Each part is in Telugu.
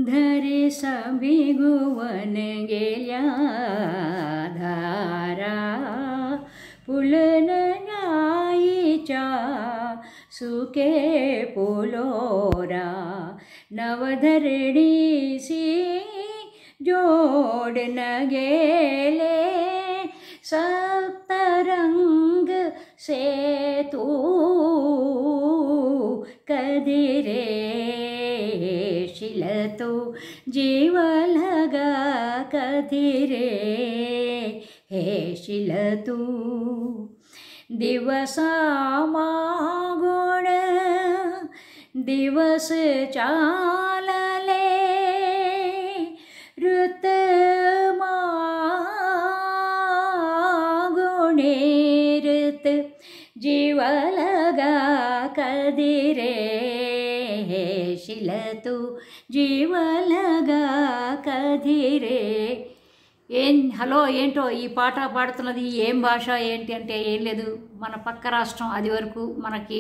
धरे सभिगुवन गेल्या धारा पुलन गायीच्या सुके पुलोरा नवधरणीसी जोडन गेले सप्तरंग सेतू कधी रे शिलतो जीव लगा कधी रे हे शिलतू दिवसा मागुण दिवस चालले ऋत मागुणे ऋत जीव लगा कधी रे शिलतू जीव लगा कधी रे హలో ఏంటో ఈ పాట పాడుతున్నది ఏం భాష ఏంటి అంటే ఏం లేదు మన పక్క రాష్ట్రం అది వరకు మనకి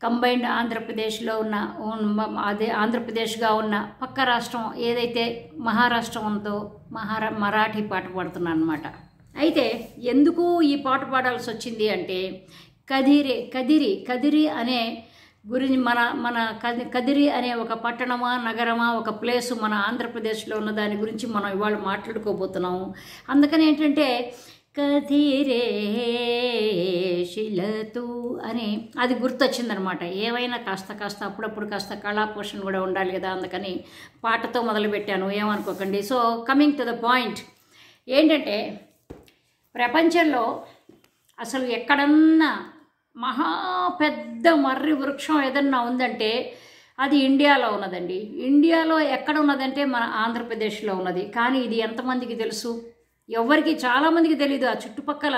కంబైన్డ్ ఆంధ్రప్రదేశ్లో ఉన్న అదే ఆంధ్రప్రదేశ్గా ఉన్న పక్క రాష్ట్రం ఏదైతే మహారాష్ట్రం ఉందో మరాఠీ పాట పాడుతున్నాను అనమాట. అయితే ఎందుకు ఈ పాట పాడాల్సి వచ్చింది అంటే కదిరి అనే గురించి మన కదిరి అనే ఒక పట్టణమా నగరమా ఒక ప్లేసు మన ఆంధ్రప్రదేశ్లో ఉన్న దాని గురించి మనం ఇవాళ మాట్లాడుకోబోతున్నాము. అందుకని ఏంటంటే కదిరే శిలతు అని అది గుర్తొచ్చిందనమాట. ఏమైనా కాస్త అప్పుడప్పుడు కాస్త కళాపోషణ కూడా ఉండాలి కదా, అందుకని పాటతో మొదలుపెట్టాను, ఏమనుకోకండి. So coming to the point ఏంటంటే ప్రపంచంలో అసలు ఎక్కడన్నా మహా పెద్ద మర్రి వృక్షం ఏదన్నా ఉందంటే అది ఇండియాలో ఉన్నదండి. ఇండియాలో ఎక్కడ ఉన్నదంటే మన ఆంధ్రప్రదేశ్లో ఉన్నది. కానీ ఇది ఎంతమందికి తెలుసు? ఎవరికి, చాలామందికి తెలియదు. ఆ చుట్టుపక్కల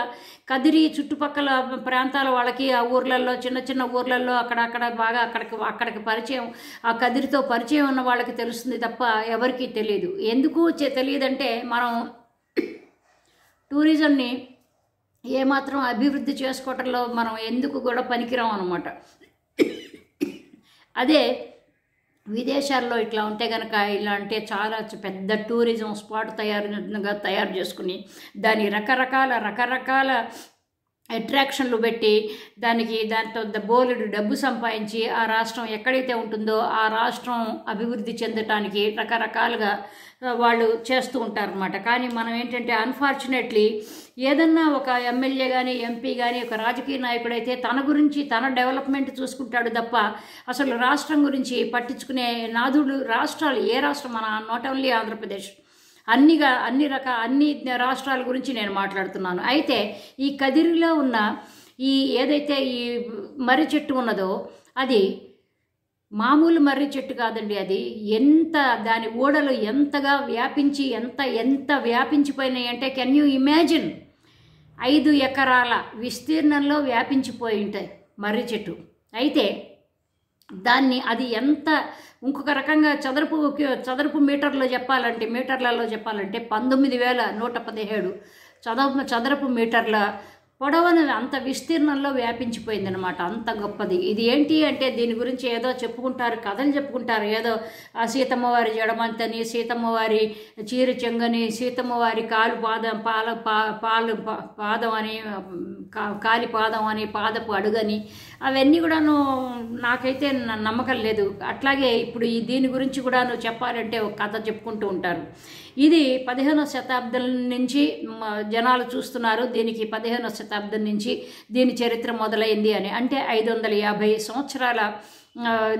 కదిరి చుట్టుపక్కల ప్రాంతాల వాళ్ళకి ఆ ఊర్లలో చిన్న ఊర్లలో అక్కడక్కడ బాగా అక్కడికి పరిచయం, ఆ కదిరితో పరిచయం ఉన్న వాళ్ళకి తెలుస్తుంది తప్ప ఎవరికి తెలియదు. ఎందుకు తెలియదంటే మనం టూరిజంని ఏమాత్రం అభివృద్ధి చేసుకోవటంలో మనం ఎందుకు కూడా పనికిరాం అనమాట. అదే విదేశాల్లో ఇట్లా ఉంటే కనుక ఇలా అంటే చాలా పెద్ద టూరిజం స్పాట్ తయారు చేసుకుని దాని రకరకాల అట్రాక్షన్లు పెట్టి దాంతో బోలెడు డబ్బు సంపాదించి ఆ రాష్ట్రం ఎక్కడైతే ఉంటుందో ఆ రాష్ట్రం అభివృద్ధి చెందటానికి రకరకాలుగా వాళ్ళు చేస్తూ ఉంటారన్నమాట. కానీ మనం ఏంటంటే అన్ఫార్చునేట్లీ ఏదన్నా ఒక ఎమ్మెల్యే కానీ ఎంపీ కానీ ఒక రాజకీయ నాయకుడైతే తన గురించి తన డెవలప్మెంట్ చూసుకుంటాడు తప్ప అసలు రాష్ట్రం గురించి పట్టించుకునే నాదుడు రాష్ట్రాలు ఏ రాష్ట్రం, మన నాట్ ఓన్లీ ఆంధ్రప్రదేశ్, అన్ని రాష్ట్రాల గురించి నేను మాట్లాడుతున్నాను. అయితే ఈ కదిరిలో ఉన్న ఈ ఏదైతే ఈ మర్రి చెట్టు ఉన్నదో అది మామూలు మర్రి చెట్టు కాదండి. అది దాని ఊడలు ఎంతగా వ్యాపించి ఎంత వ్యాపించిపోయినాయి అంటే కెన్ యూ ఇమాజిన్ 5 ఎకరాల విస్తీర్ణంలో వ్యాపించిపోయి ఉంటాయి మర్రి చెట్టు. అయితే అది ఎంత ఇంకొక రకంగా చదరపు మీటర్లలో చెప్పాలంటే 19,117 చదరపు మీటర్ల పొడవను అంత విస్తీర్ణంలో వ్యాపించిపోయిందనమాట. అంత గొప్పది ఇది. ఏంటి అంటే దీని గురించి ఏదో చెప్పుకుంటారు, కథలు చెప్పుకుంటారు. ఏదో ఆ సీతమ్మ వారి జడమంతని, సీతమ్మ వారి చీర చెంగని, సీతమ్మ వారి పాదం అని, కాలి పాదం అని, పాదపు అడుగని, అవన్నీ కూడాను నాకైతే నమ్మకం లేదు. అట్లాగే ఇప్పుడు దీని గురించి కూడాను చెప్పాలంటే ఒక కథ చెప్పుకుంటూ ఉంటారు. ఇది 15వ శతాబ్దం నుంచి జనాలు చూస్తున్నారు. దీనికి 15వ శతాబ్దం నుంచి దీని చరిత్ర మొదలైంది అని. అంటే 550 సంవత్సరాల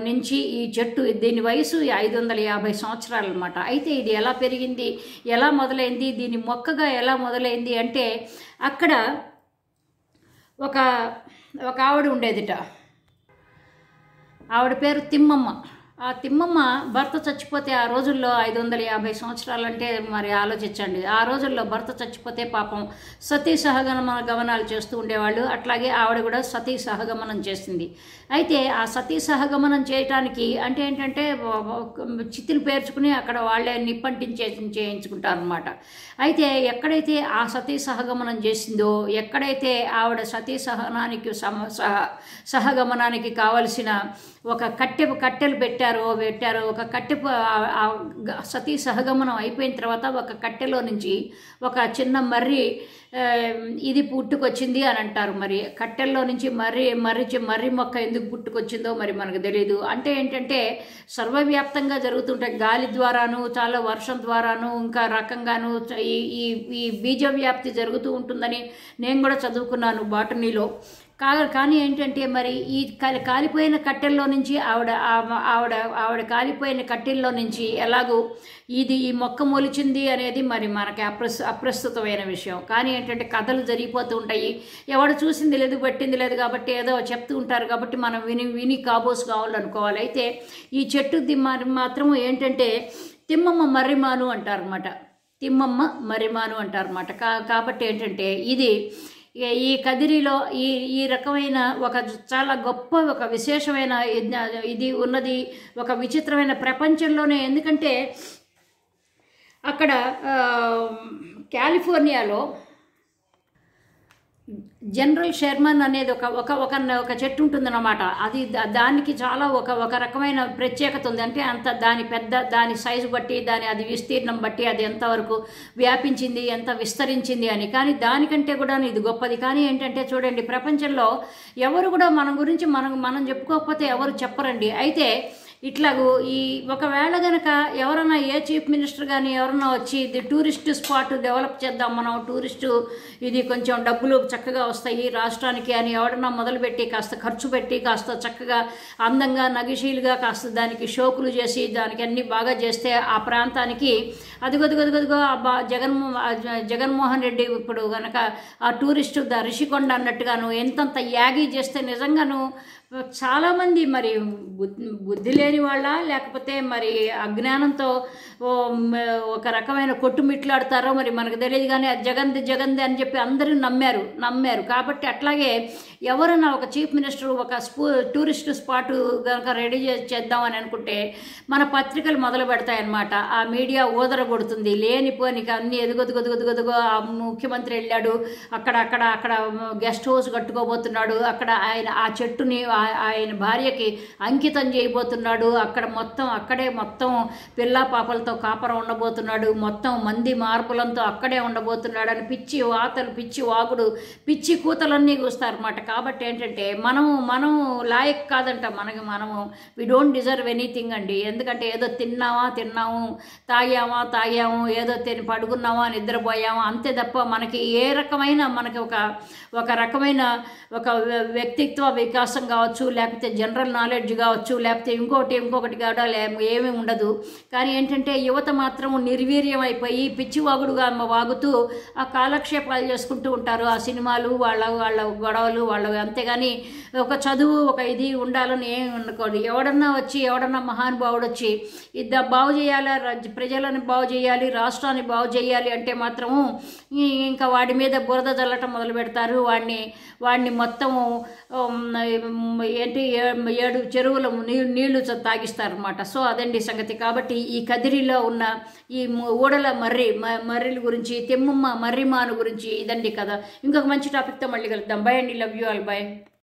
నుంచి ఈ చెట్టు, దీని వయసు 550 సంవత్సరాలు అనమాట. అయితే ఇది ఎలా పెరిగింది, ఎలా మొదలైంది, దీని మొక్కగా ఎలా మొదలైంది అంటే అక్కడ ఒక ఆవిడ ఉండేదిట. ఆవిడ పేరు తిమ్మమ్మ. ఆ తిమ్మమ్మ భర్త చచ్చిపోతే ఆ రోజుల్లో 550 సంవత్సరాలంటే మరి ఆలోచించండి. ఆ రోజుల్లో భర్త చచ్చిపోతే పాపం సతీ సహగమనాలు చేస్తూ ఉండేవాళ్ళు. అట్లాగే ఆవిడ కూడా సతీ సహగమనం చేసింది. అయితే ఆ సతీ సహగమనం చేయటానికి అంటే ఏంటంటే చిత్తులు పేర్చుకుని అక్కడ వాళ్ళే చేయించుకుంటారు అనమాట. అయితే ఎక్కడైతే ఆ సతీ సహగమనం చేసిందో, ఎక్కడైతే ఆవిడ సతీ సహగమనానికి కావలసిన ఒక కట్టెలు పెట్టారు ఒక సతీ సహగమనం అయిపోయిన తర్వాత ఒక కట్టెలో నుంచి ఒక చిన్న మర్రి ఇది పుట్టుకొచ్చింది అని అంటారు. మరి కట్టెల్లో నుంచి మర్రి మొక్క ఎందుకు పుట్టుకొచ్చిందో మరి మనకు తెలియదు. అంటే ఏంటంటే సర్వవ్యాప్తంగా జరుగుతుంటాయి, గాలి ద్వారాను, చాలా వర్షం ద్వారాను, ఇంకా రకంగాను ఈ బీజ వ్యాప్తి జరుగుతూ ఉంటుందని నేను కూడా చదువుకున్నాను బాటనీలో. కానీ ఏంటంటే మరి ఈ కాలిపోయిన కట్టెల్లో నుంచి ఆవిడ కాలిపోయిన కట్టెల్లో నుంచి ఎలాగో ఈ మొక్క మొలిచింది అనేది మరి మనకి అప్రస్తుతమైన విషయం. కానీ ఏంటంటే కథలు జరిగిపోతూ ఉంటాయి, ఎవడు చూసింది లేదు పట్టింది లేదు కాబట్టి ఏదో చెప్తూ ఉంటారు కాబట్టి మనం విని కాబోసు కావాలనుకోవాలి. అయితే ఈ చెట్టు మాత్రం ఏంటంటే తిమ్మమ్మ మర్రిమాను అంటారన్నమాట. తిమ్మమ్మ మర్రిమాను అంటారన్నమాట. కాబట్టి ఏంటంటే ఇది ఈ కదిరిలో ఈ రకమైన ఒక చాలా గొప్ప ఒక విశేషమైన ఇది ఉన్నది, ఒక విచిత్రమైన ప్రపంచంలోనే. ఎందుకంటే అక్కడ కాలిఫోర్నియాలో జనరల్ షెర్మన్ అనేది ఒక చెట్టు ఉంటుందన్నమాట. అది దానికి చాలా ఒక రకమైన ప్రత్యేకత ఉంది. అంటే దాని సైజు బట్టి అది విస్తీర్ణం బట్టి అది ఎంతవరకు వ్యాపించింది, ఎంత విస్తరించింది అని. కానీ దానికంటే కూడా ఇది గొప్పది. కానీ ఏంటంటే చూడండి, ప్రపంచంలో ఎవరు కూడా మన గురించి మనం చెప్పుకోకపోతే ఎవరు చెప్పరండి. అయితే ఇట్లాగూ ఒకవేళ గనక ఎవరన్నా ఏ చీఫ్ మినిస్టర్ కానీ ఎవరన్నా వచ్చి ఇది టూరిస్ట్ స్పాట్ డెవలప్ చేద్దాం, మనం టూరిస్టు ఇది కొంచెం డబ్బులు చక్కగా వస్తాయి రాష్ట్రానికి అని ఎవడన్నా మొదలుపెట్టి కాస్త ఖర్చు పెట్టి కాస్త చక్కగా అందంగా నగిశీలుగా కాస్త దానికి షోకులు చేసి దానికి అన్ని బాగా చేస్తే ఆ ప్రాంతానికి అదిగొదిగొదిగొదిగో జగన్మోహన్ రెడ్డి ఇప్పుడు కనుక ఆ టూరిస్టు రిషికొండ అన్నట్టుగాను ఎంతంత యాగి చేస్తే నిజంగాను చాలామంది మరి బుద్ధి లేని వాళ్ళ లేకపోతే మరి అజ్ఞానంతో ఒక రకమైన కొట్టుమిట్లాడతారో మరి మనకు తెలియదు. కానీ అది జగంది అని చెప్పి అందరూ నమ్మారు. కాబట్టి అట్లాగే ఎవరన్నా ఒక చీఫ్ మినిస్టర్ ఒక టూరిస్ట్ స్పాట్ కనుక రెడీ చేద్దామని అనుకుంటే మన పత్రికలు మొదలు పెడతాయన్నమాట. ఆ మీడియా ఊదరగొడుతుంది లేనిపోనికి అన్ని ఎదుగొదుగొదుగొదుగొదుగో ఆ ముఖ్యమంత్రి వెళ్ళాడు, అక్కడ గెస్ట్ హౌస్ కట్టుకోబోతున్నాడు, అక్కడ ఆయన ఆ చెట్టుని ఆయన భార్యకి అంకితం చేయబోతున్నాడు, అక్కడే మొత్తం పిల్లా పాపలతో కాపరం ఉండబోతున్నాడు, మొత్తం మంది మార్పులంతో అక్కడే ఉండబోతున్నాడు అని పిచ్చి వాతలు, పిచ్చి వాగుడు, పిచ్చి కూతలన్నీ కూస్తారన్నమాట. కాబట్టి ఏంటంటే మనం లాయక్ కాదంట, మనము వి డోంట్ డిజర్వ్ ఎనీథింగ్ అండి. ఎందుకంటే ఏదో తిన్నాము, తాగాము, ఏదో పడుకున్నామా, నిద్రపోయామా అంతే తప్ప మనకి ఏ రకమైన మనకి ఒక రకమైన ఒక వ్యక్తిత్వ వికాసం కావచ్చు, లేకపోతే జనరల్ నాలెడ్జ్ కావచ్చు, లేకపోతే ఇంకొకటి కావడా ఏమీ ఉండదు. కానీ ఏంటంటే యువత మాత్రం నిర్వీర్యం అయిపోయి పిచ్చివాగుడుగా వాగుతూ ఆ కాలక్షేపాలు చేసుకుంటూ ఉంటారు. ఆ సినిమాలు వాళ్ళ గొడవలు అంతేగాని ఒక చదువు ఒక ఇది ఉండాలని ఏమి ఉండకూడదు. ఎవడన్నా మహానుభావుడు వచ్చి బాగు చేయాలి, ప్రజలను బాగు చేయాలి, రాష్ట్రాన్ని బాగు చేయాలి అంటే మాత్రము ఇంకా వాడి మీద బురద చల్లటం మొదలు పెడతారు. వాడిని మొత్తం 7 చెరువుల నీళ్లు తాగిస్తారనమాట. సో అదండి సంగతి. కాబట్టి ఈ కదిరిలో ఉన్న ఈ ఊడల మర్రిల గురించి, తిమ్మమ్మ మర్రిమాను గురించి ఇదండి కదా. ఇంకొక మంచి టాపిక్తో మళ్ళీ కలుద్దాం. బై అండి, లవ్ యూ ఆల్, బై.